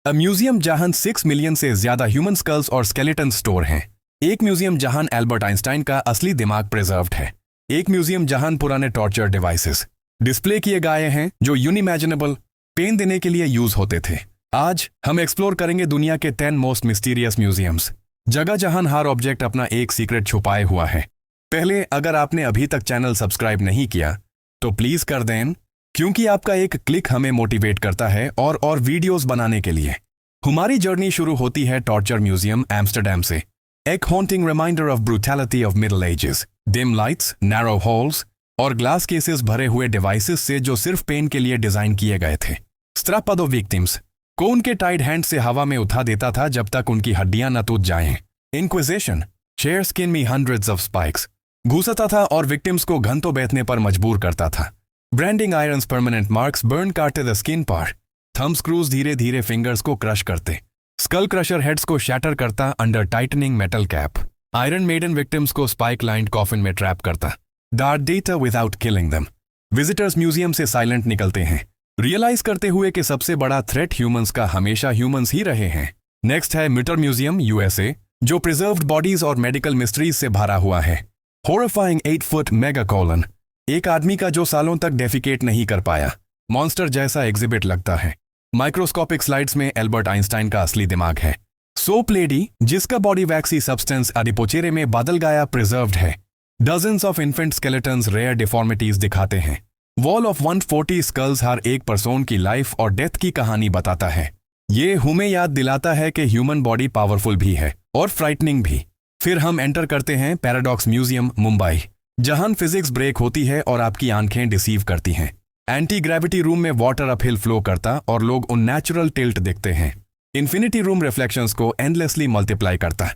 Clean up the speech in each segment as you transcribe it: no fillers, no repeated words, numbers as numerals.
A museum जहां 6 million से ज्यादा ह्यूमन स्कल्स और स्केलेटन स्टोर हैं। एक म्यूजियम जहां एल्बर्ट आइंस्टाइन का असली दिमाग प्रिजर्व्ड है। एक म्यूजियम जहां पुराने टॉर्चर डिवाइसेस डिस्प्ले किए गए हैं जो यूनिमैजिनेबल पेन देने के लिए यूज होते थे। आज हम एक्सप्लोर करेंगे दुनिया के 10 मोस्ट मिस्टीरियस म्यूजियम्स, जगह जहां हर ऑब्जेक्ट अपना एक सीक्रेट छुपाए हुआ है। पहले, अगर आपने अभी तक चैनल सब्सक्राइब नहीं किया तो प्लीज कर दें, क्योंकि आपका एक क्लिक हमें मोटिवेट करता है और वीडियोस बनाने के लिए। हमारी जर्नी शुरू होती है टॉर्चर म्यूजियम एम्स्टरडैम से। एक haunting reminder of brutality of middle ages, dim lights, narrow halls और ग्लास केसेस भरे हुए डिवाइसेस से जो सिर्फ पेन के लिए डिजाइन किए गए थे। स्ट्रापाडो विक्टिम्स को उनके टाइड हैंड से हवा में उठा देता था जब तक उनकी हड्डियां न टूट जाएं। इंक्विजिशन शेयर स्किन में हंड्रेड्स ऑफ स्पाइक्स घुसता था और विक्टिम्स को घंटों बैठने पर मजबूर करता था। Branding irons permanent marks burn काटे द स्किन पर। थंब स्क्रूज धीरे धीरे फिंगर्स को क्रश करते। स्कल क्रशर हेड्स को शैटर करता under tightening metal cap. Iron maiden victims को स्पाइक लाइंड कॉफिन में ट्रैप करता। Dart data without killing them. Visitors museum से साइलेंट निकलते हैं, रियलाइज करते हुए कि सबसे बड़ा थ्रेट ह्यूमंस का हमेशा ह्यूमंस ही रहे हैं। नेक्स्ट है मिटर म्यूजियम यूएसए, जो प्रिजर्व्ड बॉडीज और मेडिकल मिस्ट्रीज से भरा हुआ है। हॉरिफाइंग 8 फुट मेगा कॉलन, एक आदमी का जो सालों तक डेफिकेट नहीं कर पाया, मॉन्स्टर जैसा एग्जिबिट लगता है। माइक्रोस्कोपिक स्लाइड्स में एल्बर्ट आइंस्टाइन का असली दिमाग है। सोप लेडी, जिसका बॉडी वैक्सी सब्सटेंस अडिपोचेरे में बदल गया, प्रिजर्व्ड है। Dozens of infant skeletons rare deformities दिखाते हैं। वॉल ऑफ 140 स्कल्स हर एक पर्सन की लाइफ और डेथ की कहानी बताता है। ये हमें याद दिलाता है कि ह्यूमन बॉडी पावरफुल भी है और फ्राइटनिंग भी। फिर हम एंटर करते हैं पैराडॉक्स म्यूजियम मुंबई, जहां फिजिक्स ब्रेक होती है और आपकी आंखें डिसीव करती हैं। एंटी ग्रेविटी रूम में वाटर अपहिल फ्लो करता और लोग उन्नेचुरल टिल्ट देखते हैं। इन्फिनिटी रूम रिफ्लेक्शंस को एंडलेसली मल्टीप्लाई करता।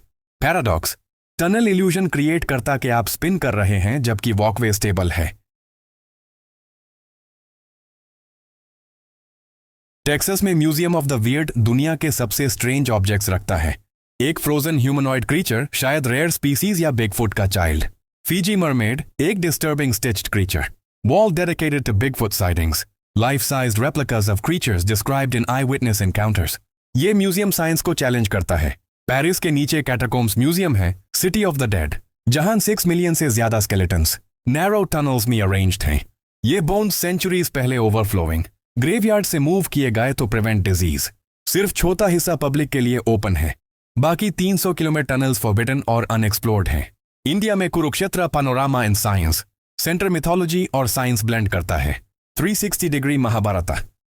पैराडॉक्स टनल इल्यूजन क्रिएट करता कि आप स्पिन कर रहे हैं जबकि वॉकवे स्टेबल है। टेक्सास में म्यूजियम ऑफ द वियर्ड दुनिया के सबसे स्ट्रेंज ऑब्जेक्ट्स रखता है। एक फ्रोजन ह्यूमनॉइड क्रीचर, शायद रेयर स्पीसीज या बिगफुट का चाइल्ड। फीजी मरमेड, एक disturbing stitched creature. Wall dedicated to Bigfoot sightings, life-sized replicas of creatures described in eyewitness encounters. ये म्यूजियम साइंस को चैलेंज करता है। पेरिस के नीचे कैटाकोम्स म्यूजियम है, सिटी ऑफ द डेड, जहां 6 मिलियन से ज्यादा स्केलेटन्स नैरो टनल्स में अरेंज्ड हैं। ये बोन्स सेंचुरीज पहले ओवरफ्लोइंग ग्रेवयार्ड से मूव किए गए तो प्रिवेंट डिजीज। सिर्फ छोटा हिस्सा पब्लिक के लिए ओपन है, बाकी 300 किलोमीटर टनल्स फॉरबिडन और अनएक्सप्लोर्ड हैं। इंडिया में Kurukshetra panorama in science centre mythology और साइंस ब्लेंड करता है। 360 डिग्री महाभारत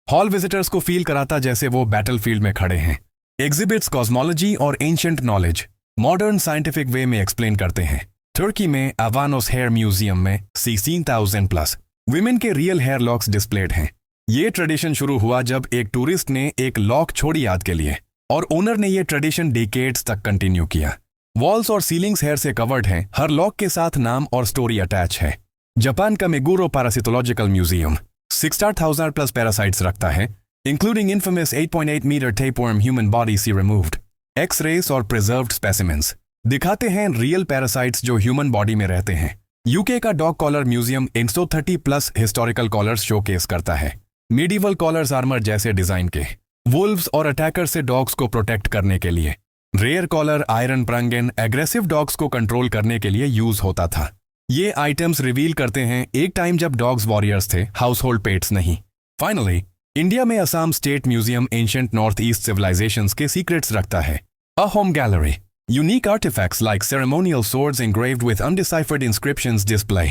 हॉल विजिटर्स को फील कराता जैसे वो बैटलफील्ड में खड़े हैं। एग्जिबिट्स कॉस्मोलॉजी और ancient knowledge modern scientific way में एक्सप्लेन करते हैं। तुर्की में अवानोस हेयर म्यूजियम में 16,000 प्लस विमेन के रियल हेयर लॉक्स डिस्प्लेड हैं। ये ट्रेडिशन शुरू हुआ जब एक टूरिस्ट ने एक लॉक छोड़ी याद के लिए, और ओनर ने ये ट्रेडिशन डिकेड्स तक कंटिन्यू किया। वॉल्स और सीलिंग्स हेयर से कवर्ड हैं, हर लॉक के साथ नाम और स्टोरी अटैच है। जापान का Meguro parasitological museum 60,000 plus parasites रखता है, including infamous 8.8 metre tapeworm human body सी रिमूव्ड। एक्स-रेस और प्रिजर्व्ड स्पेसिमेंस दिखाते हैं रियल पैरासाइट्स जो ह्यूमन बॉडी में रहते हैं। यूके का dog collar museum 130 plus historical collars showcase करता है। मेडिवल कॉलर्स आर्मर जैसे डिजाइन के, वुल्व्स और अटैकर से डॉग्स को प्रोटेक्ट करने के लिए। Rare collar iron prongs aggressive dogs को कंट्रोल करने के लिए यूज होता था। ये आइटम्स रिवील करते हैं एक टाइम जब डॉग्स वॉरियर्स थे, हाउस होल्ड पेट्स नहीं। फाइनली, इंडिया में Assam state museum ancient north east civilisations के सीक्रेट्स रखता है। A home gallery unique artefacts like ceremonial swords engraved with undeciphered inscriptions display.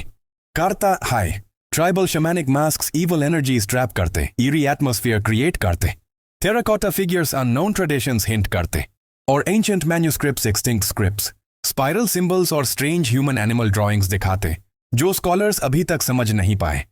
कार्ता हाई tribal shamanic masks evil energies trap करते, eerie atmosphere create करते। Terracotta figures unknown traditions hint करते, और ancient manuscripts extinct scripts spiral symbols और strange human animal drawings दिखाते, जो scholars अभी तक समझ नहीं पाए।